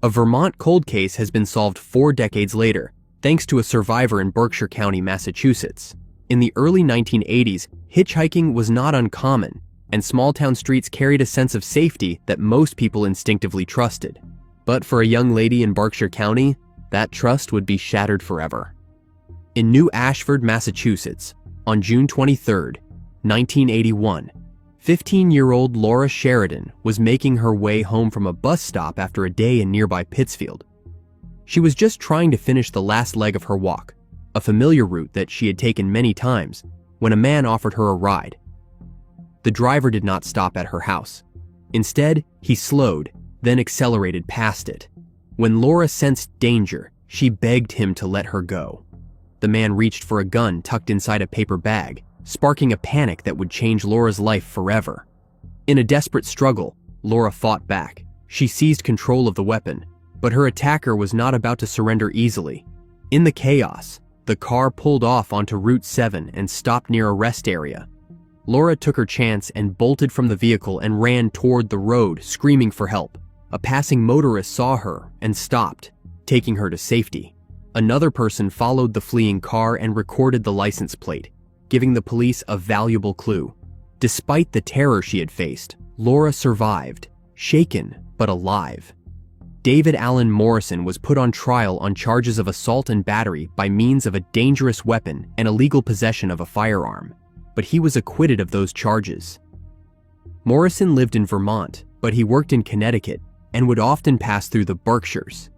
A Vermont cold case has been solved 4 decades later, thanks to a survivor in Berkshire County, Massachusetts. In the early 1980s, hitchhiking was not uncommon, and small-town streets carried a sense of safety that most people instinctively trusted. But for a young lady in Berkshire County, that trust would be shattered forever. In New Ashford, Massachusetts, on June 23, 1981, 15-year-old Laura Sheridan was making her way home from a bus stop after a day in nearby Pittsfield. She was just trying to finish the last leg of her walk, a familiar route that she had taken many times, when a man offered her a ride. The driver did not stop at her house. Instead, he slowed, then accelerated past it. When Laura sensed danger, she begged him to let her go. The man reached for a gun tucked inside a paper bag, sparking a panic that would change Laura's life forever. In a desperate struggle, Laura fought back. She seized control of the weapon, but her attacker was not about to surrender easily. In the chaos, the car pulled off onto Route 7 and stopped near a rest area. Laura took her chance and bolted from the vehicle and ran toward the road, screaming for help. A passing motorist saw her and stopped, taking her to safety. Another person followed the fleeing car and recorded the license plate, giving the police a valuable clue. Despite the terror she had faced, Laura survived, shaken but alive. David Allen Morrison was put on trial on charges of assault and battery by means of a dangerous weapon and illegal possession of a firearm, but he was acquitted of those charges. Morrison lived in Vermont, but he worked in Connecticut and would often pass through the Berkshires.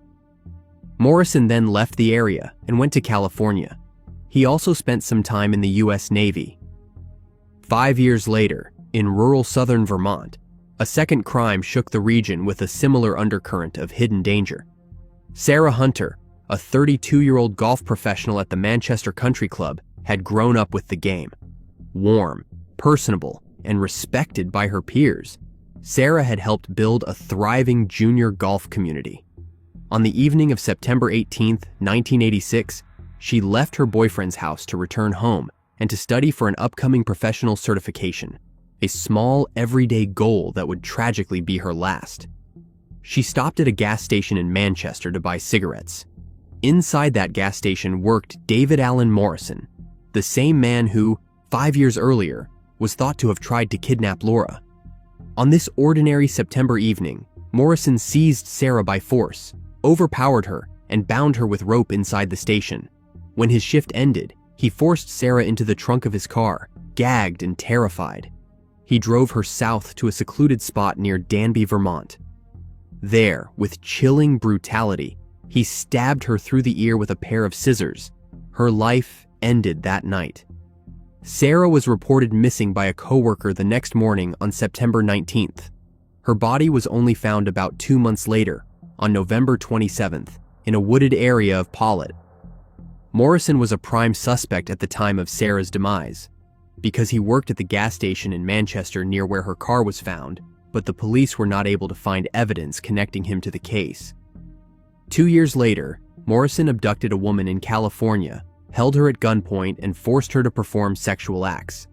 Morrison then left the area and went to California. He also spent some time in the U.S. Navy. 5 years later, in rural southern Vermont, a second crime shook the region with a similar undercurrent of hidden danger. Sarah Hunter, a 32-year-old golf professional at the Manchester Country Club, had grown up with the game. Warm, personable, and respected by her peers, Sarah had helped build a thriving junior golf community. On the evening of September 18, 1986, she left her boyfriend's house to return home and to study for an upcoming professional certification, a small, everyday goal that would tragically be her last. She stopped at a gas station in Manchester to buy cigarettes. Inside that gas station worked David Allen Morrison, the same man who, 5 years earlier, was thought to have tried to kidnap Laura. On this ordinary September evening, Morrison seized Sarah by force, overpowered her, and bound her with rope inside the station. When his shift ended, he forced Sarah into the trunk of his car, gagged and terrified. He drove her south to a secluded spot near Danby, Vermont. There, with chilling brutality, he stabbed her through the ear with a pair of scissors. Her life ended that night. Sarah was reported missing by a coworker the next morning on September 19th. Her body was only found about 2 months later, on November 27th, in a wooded area of Pollitt. Morrison was a prime suspect at the time of Sarah's demise, because he worked at the gas station in Manchester near where her car was found, but the police were not able to find evidence connecting him to the case. 2 years later, Morrison abducted a woman in California, held her at gunpoint, and forced her to perform sexual acts.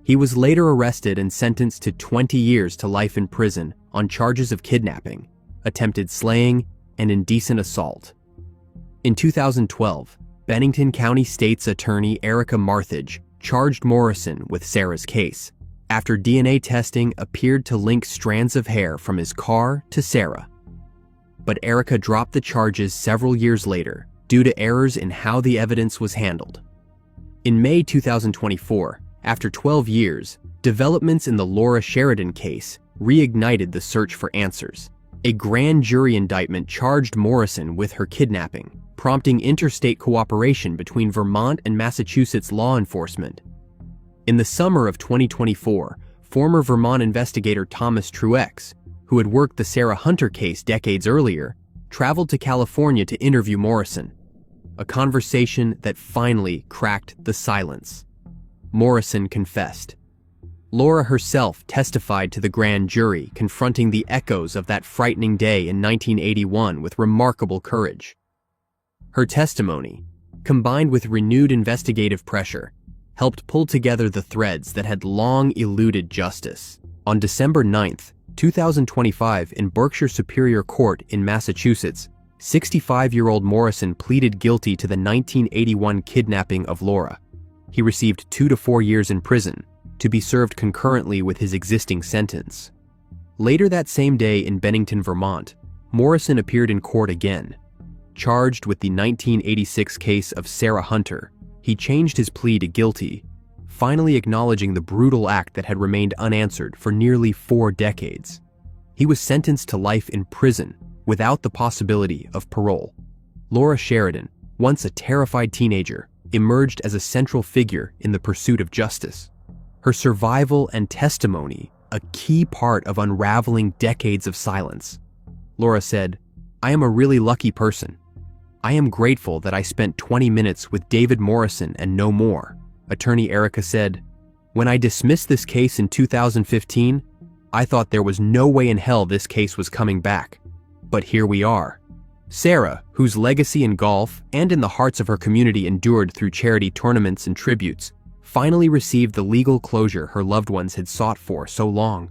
He was later arrested and sentenced to 20 years to life in prison on charges of kidnapping, attempted slaying, and indecent assault. In 2012, Bennington County State's Attorney Erica Marthage charged Morrison with Sarah's case, after DNA testing appeared to link strands of hair from his car to Sarah. But Erica dropped the charges several years later due to errors in how the evidence was handled. In May 2024, after 12 years, developments in the Laura Sheridan case reignited the search for answers. A grand jury indictment charged Morrison with her kidnapping, prompting interstate cooperation between Vermont and Massachusetts law enforcement. In the summer of 2024, former Vermont investigator Thomas Truex, who had worked the Sarah Hunter case decades earlier, traveled to California to interview Morrison, a conversation that finally cracked the silence. Morrison confessed. Laura herself testified to the grand jury, confronting the echoes of that frightening day in 1981 with remarkable courage. Her testimony, combined with renewed investigative pressure, helped pull together the threads that had long eluded justice. On December 9th, 2025, in Berkshire Superior Court in Massachusetts, 65-year-old Morrison pleaded guilty to the 1981 kidnapping of Laura. He received 2 to 4 years in prison, to be served concurrently with his existing sentence. Later that same day in Bennington, Vermont, Morrison appeared in court again. Charged with the 1986 case of Sarah Hunter, he changed his plea to guilty, finally acknowledging the brutal act that had remained unanswered for nearly 4 decades. He was sentenced to life in prison without the possibility of parole. Laura Sheridan, once a terrified teenager, emerged as a central figure in the pursuit of justice. Her survival and testimony, a key part of unraveling decades of silence. Laura said, "I am a really lucky person. I am grateful that I spent 20 minutes with David Morrison and no more." Attorney Erica said, "When I dismissed this case in 2015, I thought there was no way in hell this case was coming back. But here we are." Sarah, whose legacy in golf and in the hearts of her community endured through charity tournaments and tributes, finally received the legal closure her loved ones had sought for so long.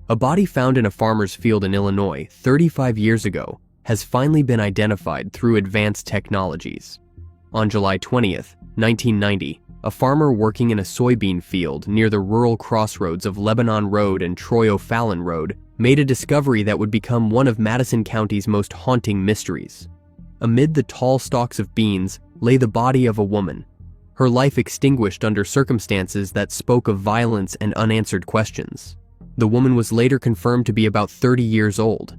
A body found in a farmer's field in Illinois 35 years ago has finally been identified through advanced technologies. On July 20th, 1990, a farmer working in a soybean field near the rural crossroads of Lebanon Road and Troy O'Fallon Road made a discovery that would become one of Madison County's most haunting mysteries. Amid the tall stalks of beans lay the body of a woman, her life extinguished under circumstances that spoke of violence and unanswered questions. The woman was later confirmed to be about 30 years old.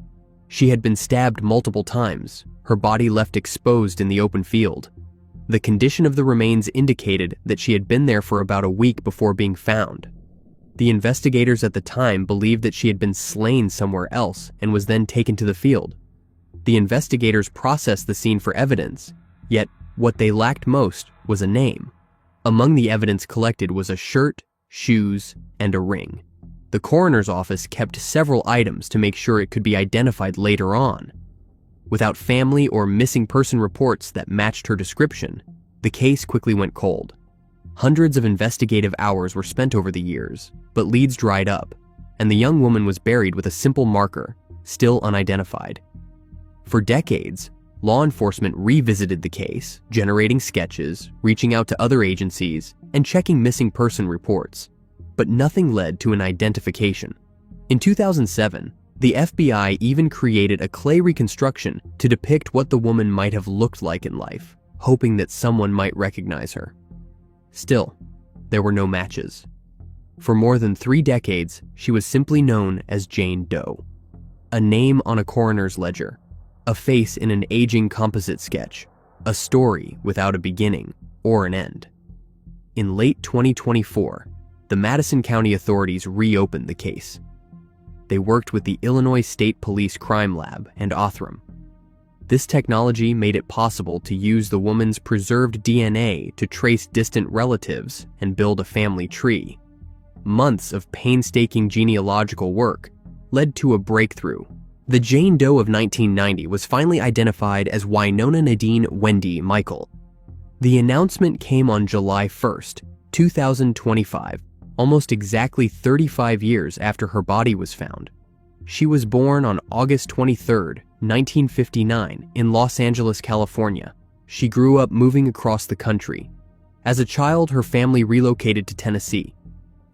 She had been stabbed multiple times, her body left exposed in the open field. The condition of the remains indicated that she had been there for about a week before being found. The investigators at the time believed that she had been slain somewhere else and was then taken to the field. The investigators processed the scene for evidence, yet what they lacked most was a name. Among the evidence collected was a shirt, shoes, and a ring. The coroner's office kept several items to make sure it could be identified later on. Without family or missing person reports that matched her description, the case quickly went cold. Hundreds of investigative hours were spent over the years, but leads dried up, and the young woman was buried with a simple marker, still unidentified. For decades, law enforcement revisited the case, generating sketches, reaching out to other agencies, and checking missing person reports, but nothing led to an identification. In 2007, the FBI even created a clay reconstruction to depict what the woman might have looked like in life, hoping that someone might recognize her. Still, there were no matches. For more than 3 decades, she was simply known as Jane Doe. A name on a coroner's ledger, a face in an aging composite sketch, a story without a beginning or an end. In late 2024, the Madison County authorities reopened the case. They worked with the Illinois State Police Crime Lab and Othram. This technology made it possible to use the woman's preserved DNA to trace distant relatives and build a family tree. Months of painstaking genealogical work led to a breakthrough. The Jane Doe of 1990 was finally identified as Wynona Nadine Wendy Michel. The announcement came on July 1st, 2025, almost exactly 35 years after her body was found. She was born on August 23, 1959, in Los Angeles, California. She grew up moving across the country. As a child, her family relocated to Tennessee.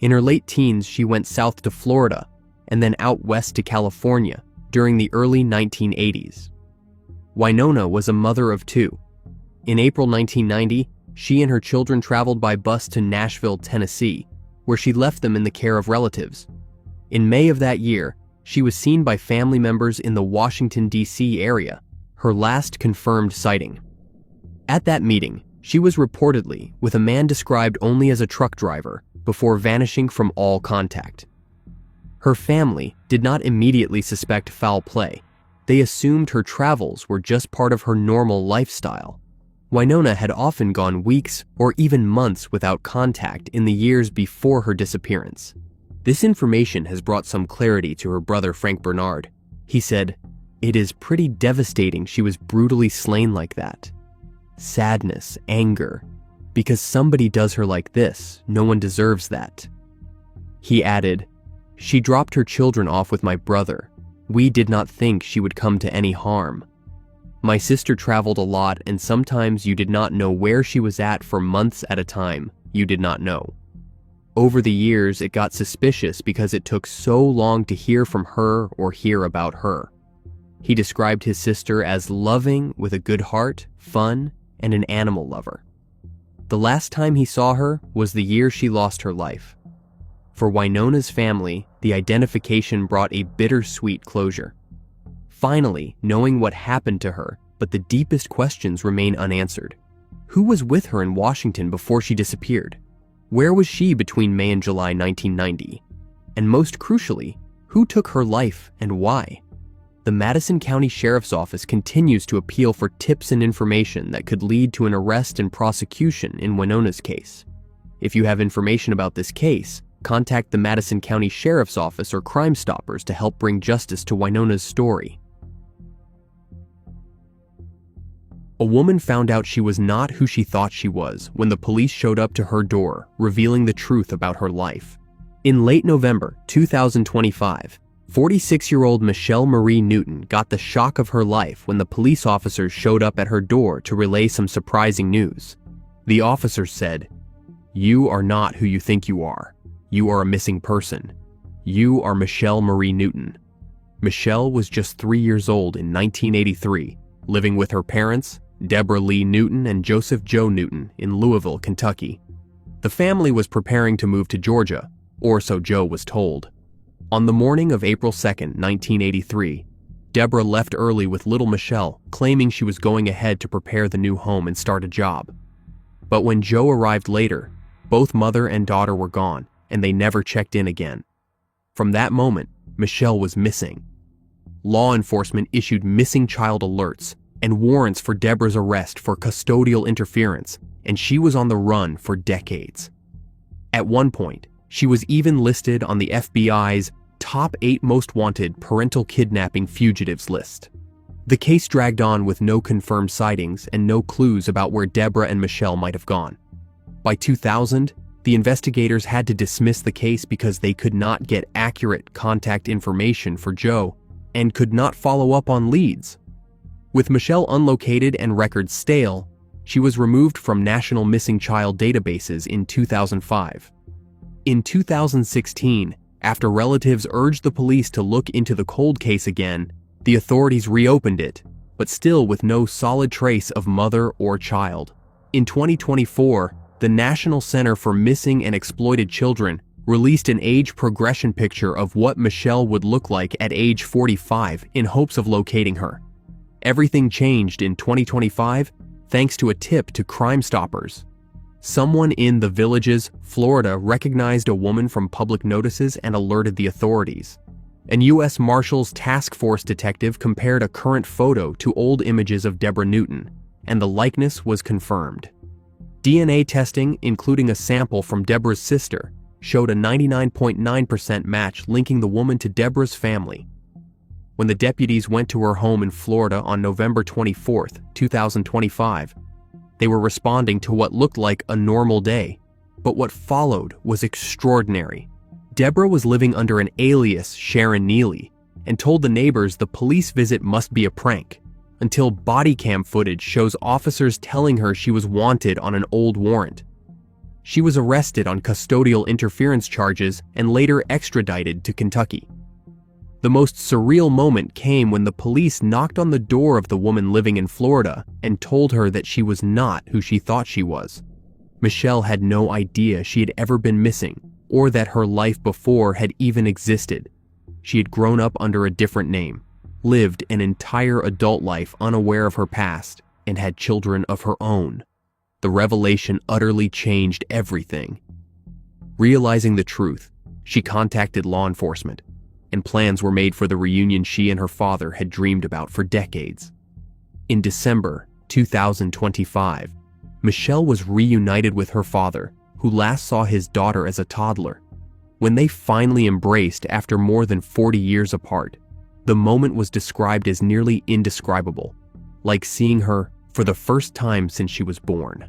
In her late teens, she went south to Florida and then out west to California during the early 1980s. Wynona was a mother of 2. In April 1990, she and her children traveled by bus to Nashville, Tennessee, where she left them in the care of relatives. In May of that year, she was seen by family members in the Washington, D.C. area, her last confirmed sighting. At that meeting, she was reportedly with a man described only as a truck driver before vanishing from all contact. Her family did not immediately suspect foul play. They assumed her travels were just part of her normal lifestyle. Wynona had often gone weeks or even months without contact in the years before her disappearance. This information has brought some clarity to her brother Frank Bernard. He said, "It is pretty devastating she was brutally slain like that. Sadness, anger. Because somebody does her like this, no one deserves that." He added, "She dropped her children off with my brother. We did not think she would come to any harm. My sister traveled a lot, and sometimes you did not know where she was at for months at a time. You did not know. Over the years, it got suspicious because it took so long to hear from her or hear about her." He described his sister as loving, with a good heart, fun, and an animal lover. The last time he saw her was the year she lost her life. For Wynona's family, the identification brought a bittersweet closure. Finally, knowing what happened to her, but the deepest questions remain unanswered. Who was with her in Washington before she disappeared? Where was she between May and July 1990? And most crucially, who took her life and why? The Madison County Sheriff's Office continues to appeal for tips and information that could lead to an arrest and prosecution in Wynona's case. If you have information about this case, contact the Madison County Sheriff's Office or Crime Stoppers to help bring justice to Wynona's story. A woman found out she was not who she thought she was when the police showed up to her door, revealing the truth about her life. In late November 2025, 46-year-old Michelle Marie Newton got the shock of her life when the police officers showed up at her door to relay some surprising news. The officers said, "You are not who you think you are. You are a missing person. You are Michelle Marie Newton." Michelle was just 3 years old in 1983, living with her parents, Deborah Lee Newton and Joseph Joe Newton, in Louisville, Kentucky. The family was preparing to move to Georgia, or so Joe was told. On the morning of April 2, 1983, Deborah left early with little Michelle, claiming she was going ahead to prepare the new home and start a job. But when Joe arrived later, both mother and daughter were gone, and they never checked in again. From that moment, Michelle was missing. Law enforcement issued missing child alerts and warrants for Deborah's arrest for custodial interference, and she was on the run for decades. At one point, she was even listed on the FBI's top 8 most wanted parental kidnapping fugitives list. The case dragged on with no confirmed sightings and no clues about where Deborah and Michelle might have gone. By 2000, the investigators had to dismiss the case because they could not get accurate contact information for Joe and could not follow up on leads. With Michelle unlocated and records stale, she was removed from national missing child databases in 2005. In 2016, after relatives urged the police to look into the cold case again, the authorities reopened it, but still with no solid trace of mother or child. In 2024, the National Center for Missing and Exploited Children released an age progression picture of what Michelle would look like at age 45 in hopes of locating her. Everything changed in 2025 thanks to a tip to Crime Stoppers. Someone in The Villages, Florida, recognized a woman from public notices and alerted the authorities. An U.S. Marshals Task Force detective compared a current photo to old images of Deborah Newton, and the likeness was confirmed. DNA testing, including a sample from Deborah's sister, showed a 99.9% match linking the woman to Deborah's family. When the deputies went to her home in Florida on November 24, 2025, they were responding to what looked like a normal day, but what followed was extraordinary. Deborah was living under an alias, Sharon Neely, and told the neighbors the police visit must be a prank, until body cam footage shows officers telling her she was wanted on an old warrant. She was arrested on custodial interference charges and later extradited to Kentucky. The most surreal moment came when the police knocked on the door of the woman living in Florida and told her that she was not who she thought she was. Michelle had no idea she had ever been missing, or that her life before had even existed. She had grown up under a different name, lived an entire adult life unaware of her past, and had children of her own. The revelation utterly changed everything. Realizing the truth, she contacted law enforcement, and plans were made for the reunion she and her father had dreamed about for decades. In December 2025, Michelle was reunited with her father, who last saw his daughter as a toddler. When they finally embraced after more than 40 years apart, the moment was described as nearly indescribable, like seeing her for the first time since she was born.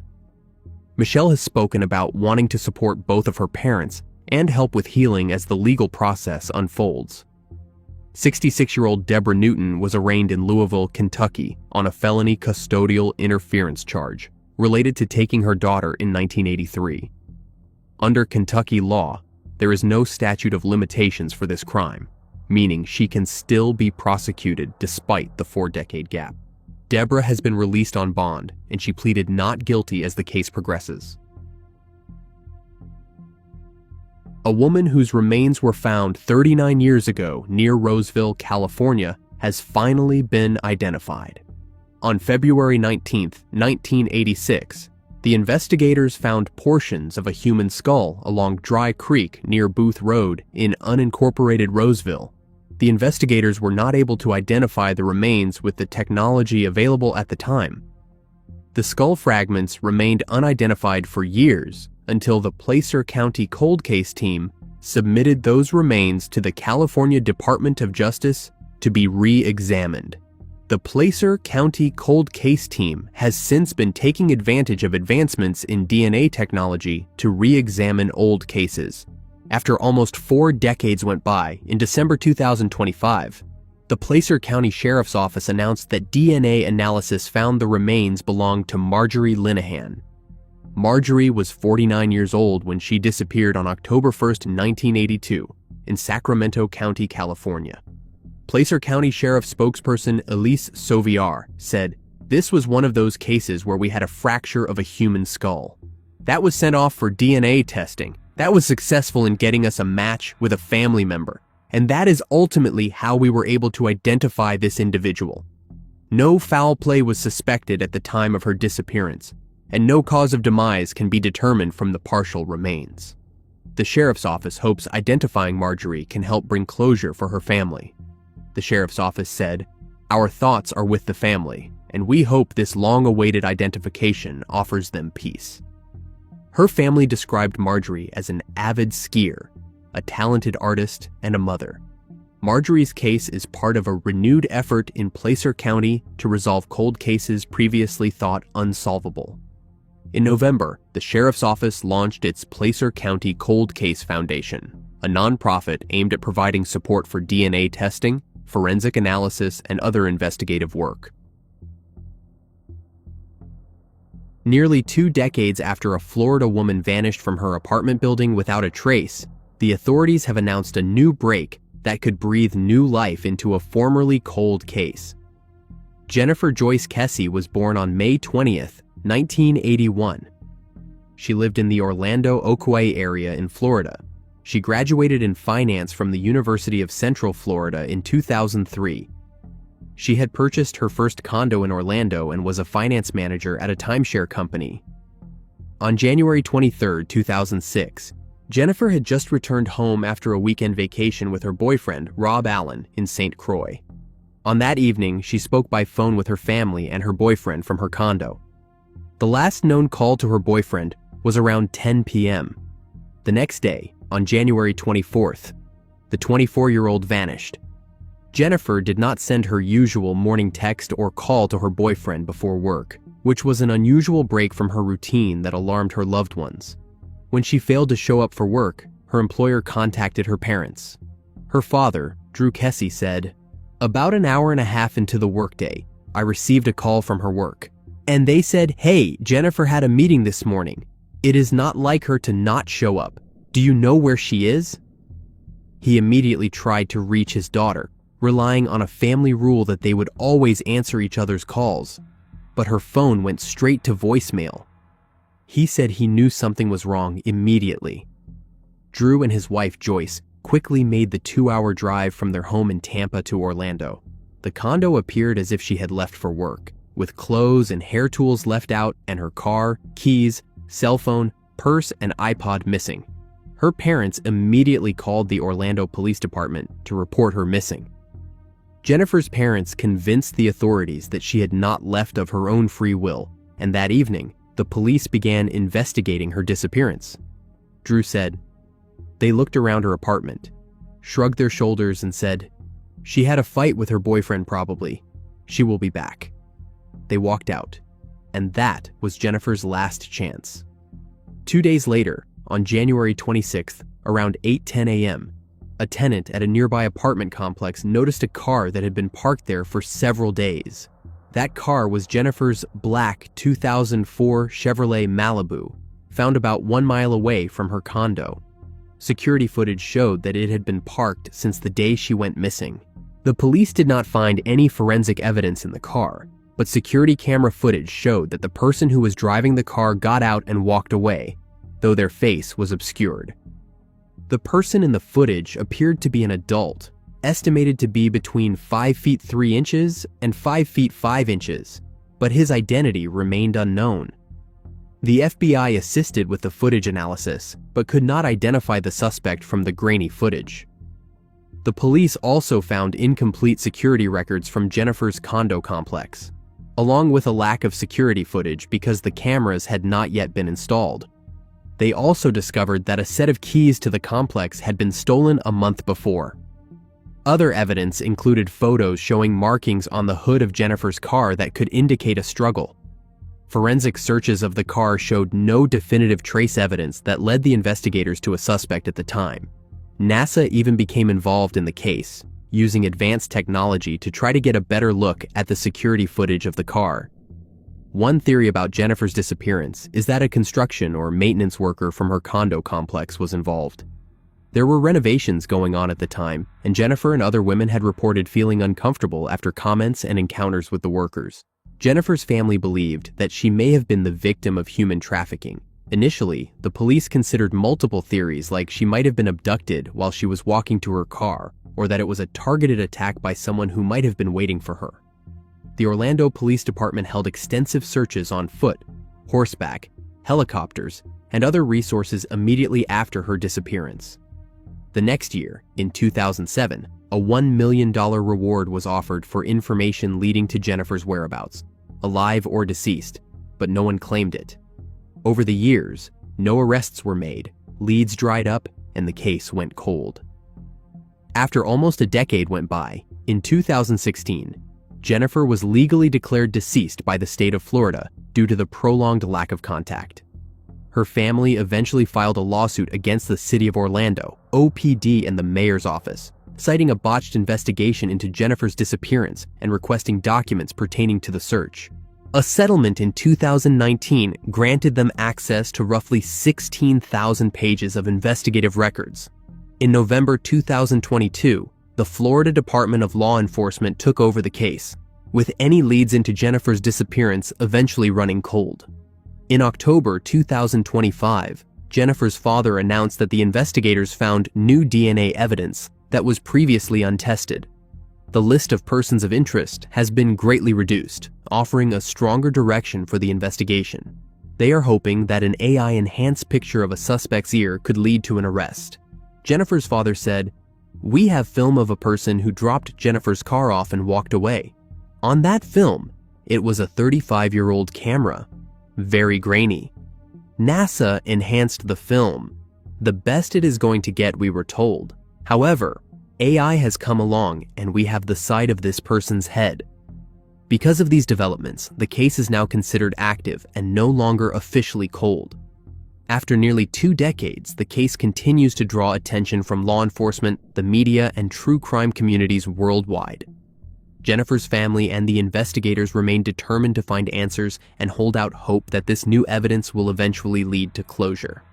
Michelle has spoken about wanting to support both of her parents and help with healing as the legal process unfolds. 66-year-old Deborah Newton was arraigned in Louisville, Kentucky on a felony custodial interference charge related to taking her daughter in 1983. Under Kentucky law, there is no statute of limitations for this crime, meaning she can still be prosecuted despite the 4-decade gap. Deborah has been released on bond, and she pleaded not guilty as the case progresses. A woman whose remains were found 39 years ago near Roseville, California, has finally been identified. On February 19, 1986, the investigators found portions of a human skull along Dry Creek near Booth Road in unincorporated Roseville. The investigators were not able to identify the remains with the technology available at the time. The skull fragments remained unidentified for years until the Placer County Cold Case team submitted those remains to the California Department of Justice to be re-examined. The Placer County Cold Case team has since been taking advantage of advancements in DNA technology to re-examine old cases. After almost 4 decades went by, in December 2025, the Placer County Sheriff's Office announced that DNA analysis found the remains belonged to Marjorie Linehan. Marjorie was 49 years old when she disappeared on October 1, 1982, in Sacramento County, California. Placer County Sheriff spokesperson Elise Sauvier said, "This was one of those cases where we had a fracture of a human skull. That was sent off for DNA testing. That was successful in getting us a match with a family member, and that is ultimately how we were able to identify this individual. No foul play was suspected at the time of her disappearance, and no cause of demise can be determined from the partial remains." The sheriff's office hopes identifying Marjorie can help bring closure for her family. The sheriff's office said, "Our thoughts are with the family, and we hope this long-awaited identification offers them peace." Her family described Marjorie as an avid skier, a talented artist, and a mother. Marjorie's case is part of a renewed effort in Placer County to resolve cold cases previously thought unsolvable. In November, the sheriff's office launched its Placer County Cold Case Foundation, a nonprofit aimed at providing support for DNA testing, forensic analysis, and other investigative work. Nearly 2 decades after a Florida woman vanished from her apartment building without a trace, the authorities have announced a new break that could breathe new life into a formerly cold case. Jennifer Joyce Kesse was born on May 20th, 1981. She lived in the Orlando, Oakaway area in Florida. She graduated in finance from the University of Central Florida in 2003. She had purchased her first condo in Orlando and was a finance manager at a timeshare company. On January 23, 2006, Jennifer had just returned home after a weekend vacation with her boyfriend, Rob Allen, in St. Croix. On that evening, she spoke by phone with her family and her boyfriend from her condo. The last known call to her boyfriend was around 10 p.m. The next day, on January 24th, the 24-year-old vanished. Jennifer did not send her usual morning text or call to her boyfriend before work, which was an unusual break from her routine that alarmed her loved ones. When she failed to show up for work, her employer contacted her parents. Her father, Drew Kesse, said, "About an hour and a half into the workday, I received a call from her work. And they said, 'Hey, Jennifer had a meeting this morning. It is not like her to not show up. Do you know where she is?' He immediately tried to reach his daughter, relying on a family rule that they would always answer each other's calls. But her phone went straight to voicemail. He said he knew something was wrong immediately. Drew and his wife, Joyce, quickly made the 2-hour drive from their home in Tampa to Orlando. The condo appeared as if she had left for work, with clothes and hair tools left out and her car, keys, cell phone, purse, and iPod missing. Her parents immediately called the Orlando Police Department to report her missing. Jennifer's parents convinced the authorities that she had not left of her own free will, and that evening, the police began investigating her disappearance. Drew said, "They looked around her apartment, shrugged their shoulders, and said, 'She had a fight with her boyfriend probably. She will be back.' They walked out, and that was Jennifer's last chance." 2 days later, on January 26th, around 8:10 a.m., a tenant at a nearby apartment complex noticed a car that had been parked there for several days. That car was Jennifer's black 2004 Chevrolet Malibu, found about 1 mile away from her condo. Security footage showed that it had been parked since the day she went missing. The police did not find any forensic evidence in the car, but security camera footage showed that the person who was driving the car got out and walked away, though their face was obscured. The person in the footage appeared to be an adult, estimated to be between 5 feet 3 inches and 5 feet 5 inches, but his identity remained unknown. The FBI assisted with the footage analysis, but could not identify the suspect from the grainy footage. The police also found incomplete security records from Jennifer's condo complex, along with a lack of security footage because the cameras had not yet been installed. They also discovered that a set of keys to the complex had been stolen a month before. Other evidence included photos showing markings on the hood of Jennifer's car that could indicate a struggle. Forensic searches of the car showed no definitive trace evidence that led the investigators to a suspect at the time. NASA even became involved in the case, using advanced technology to try to get a better look at the security footage of the car. One theory about Jennifer's disappearance is that a construction or maintenance worker from her condo complex was involved. There were renovations going on at the time, and Jennifer and other women had reported feeling uncomfortable after comments and encounters with the workers. Jennifer's family believed that she may have been the victim of human trafficking. Initially, the police considered multiple theories, like she might have been abducted while she was walking to her car, or that it was a targeted attack by someone who might have been waiting for her. The Orlando Police Department held extensive searches on foot, horseback, helicopters, and other resources immediately after her disappearance. The next year, in 2007, a $1 million reward was offered for information leading to Jennifer's whereabouts, alive or deceased, but no one claimed it. Over the years, no arrests were made, leads dried up, and the case went cold. After almost a decade went by, in 2016, Jennifer was legally declared deceased by the state of Florida due to the prolonged lack of contact. Her family eventually filed a lawsuit against the City of Orlando, OPD, and the mayor's office, citing a botched investigation into Jennifer's disappearance and requesting documents pertaining to the search. A settlement in 2019 granted them access to roughly 16,000 pages of investigative records. In November 2022, the Florida Department of Law Enforcement took over the case, with any leads into Jennifer's disappearance eventually running cold. In October 2025, Jennifer's father announced that the investigators found new DNA evidence that was previously untested. The list of persons of interest has been greatly reduced, offering a stronger direction for the investigation. They are hoping that an AI-enhanced picture of a suspect's ear could lead to an arrest. Jennifer's father said, "We have film of a person who dropped Jennifer's car off and walked away. On that film, it was a 35-year-old camera. Very grainy. NASA enhanced the film. The best it is going to get, we were told. However, AI has come along and we have the side of this person's head." Because of these developments, the case is now considered active and no longer officially cold. After nearly 2 decades, the case continues to draw attention from law enforcement, the media, and true crime communities worldwide. Jennifer's family and the investigators remain determined to find answers and hold out hope that this new evidence will eventually lead to closure.